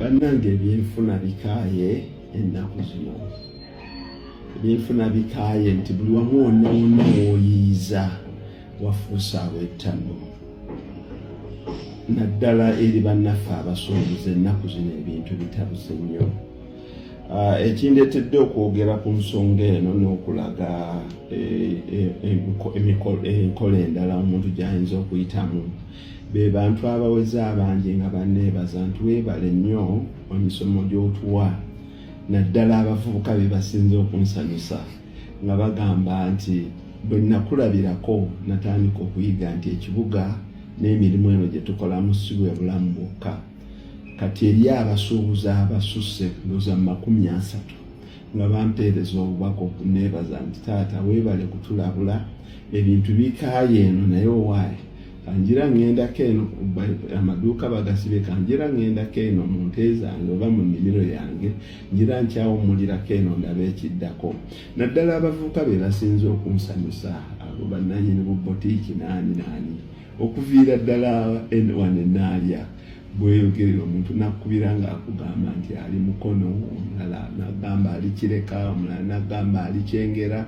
Bannange ebyenfuna bikaaye ennaku zino. Ebyenfuna bikaaye nti buli wamu wonna w'oyiiza wafuusa aw'ettano. Naddala eri bannaffe abasuubuzi ennaku zino ebintu bitabuze nnyo. Ekindeetedde okwogera ku nsonga eno n'okulaga enkola endala omuntu gy'ayinza okuyitamu be bantu abaweze abangi nga banneebaza nti weebale nnyo emisomo gy'otuwa, naddala abavubuka be basinze okunsanyusa nga bagamba nti bwe nakulabirako natandika okuyiga nti ekibuga n'emirimu eno gye tukolamu si bwe bulamu bwokka. Kati eri abasuubuzi abasusse ndowooza 30 nga bampeereza obubaka okunneebaza nti taata weebale kutulabula, ebintu bikaaye eno naye owaaye kanjira ng'endako eno amaduuka bagasibe, kanjira ng'endako eno mu nte zange oba mu nnimiro yange, njira nkyawummulirako eno ndaba ekiddako. Naddala abavubuka be basinze okunsanyusa abo bannannyini bu botiiki naani okuviira ddala wano Enaalya. Bweyogerera omuntu nakubira ng'akugamba nti ali Mukono, omulala n'agamba ali Kireka, omulala n'agamba ali Kyengera,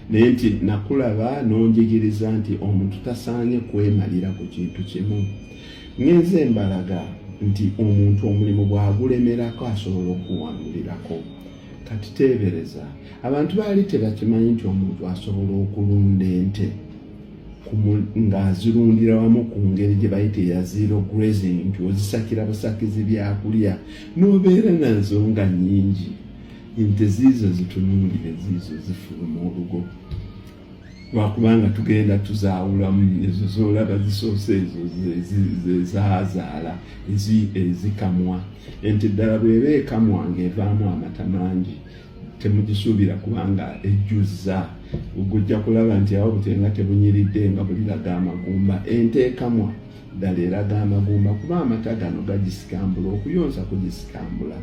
naye nti nakulaba n'onjigiriza nti omuntu tasaanye kwemalira ku kintu kimu. Ngenze mbalaga nti omuntu omulimu bw'agulemerako asobola okuwangulirako. Kati teebereza, abantu baali tebakimanyi nti omuntu asobola okulunda ente ng'azirundira wamu ku ngeri gye bayita eya zero grazing, nti ozisakira busakizi byakulya n'obeera nazo nga nnyingi. Ente ziizo zitunuulire, ziizo zifuluma olugo, lwakubanga tugenda tuzaawulamu ezo z'olaba zisoose ezo zaazaala ezikamwa. Ente ddala bw'eba ekamwa ng'evaamu amata mangi temugisuubira kubanga ejjuzza. Ogujja kulaba nti awo butenga tebunyiridde nga buliraga amagumba. Ente ekamwa ddala eraga amagumba kuba amata gano gagisikambula, okuyonsa kugisikambula.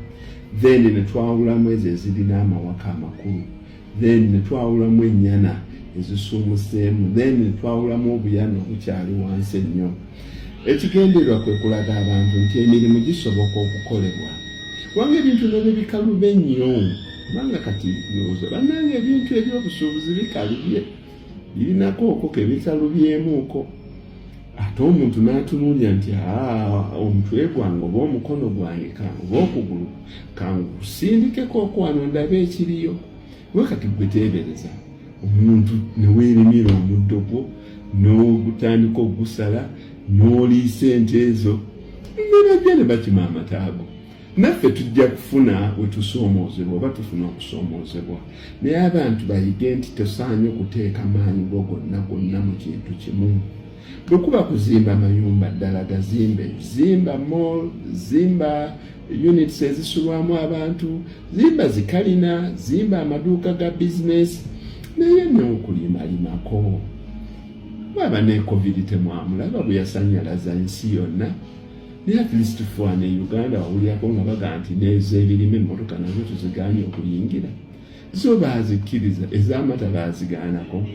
Then ne twawulamu ezo ezirina amawaka amakulu, then ne twawulamu ennyana ezisuumuseemu, then ne twawulamu obuyana obukyali wansi ennyo. Ekigendererwa kwe kulaga abantu nti emirimu gisoboka okukolebwa kubanga ebintu nebyo bikalube nnyo. Kubanga kati ndowooza bannange ebintu ebyobusuubuzi bikalubye, birinakooko ke bikalubyemuuko. Ate omuntu n'atunuulira nti omutwe gwange oba omukono gwange oba okugulu kangusindikeko wano ndabe ekiriyo. We kati gwe teebereza omuntu ne weerimira omuddo gwo n'ogutandika ogusala n'oliisa ente ezo, nebajja ne bakima amataago. Naffe tujja kufuna we tusoomoozebwa oba tufuna okusoomoozebwa, naye abantu bayige nti tosaanye okuteeka maanyi go gonna mu kintu kimu. Bwe kuba kuzimba mayumba ddala gazimbe, zimba mall, zimba units ezisulwamu abantu, zimba zikalina, zimba amaduuka ga bizinesi, naye n'okulimalimako. Bwaba ne COVID temwamulaba bwe yasannyalaza ensi yonna, naye at least fwana e Uganda wawulyako nga baga nti n'ezo ebirime emmotoka nazo tuzigaanye okuyingira. Zo baazikkiriza, ez'amata baazigaanako.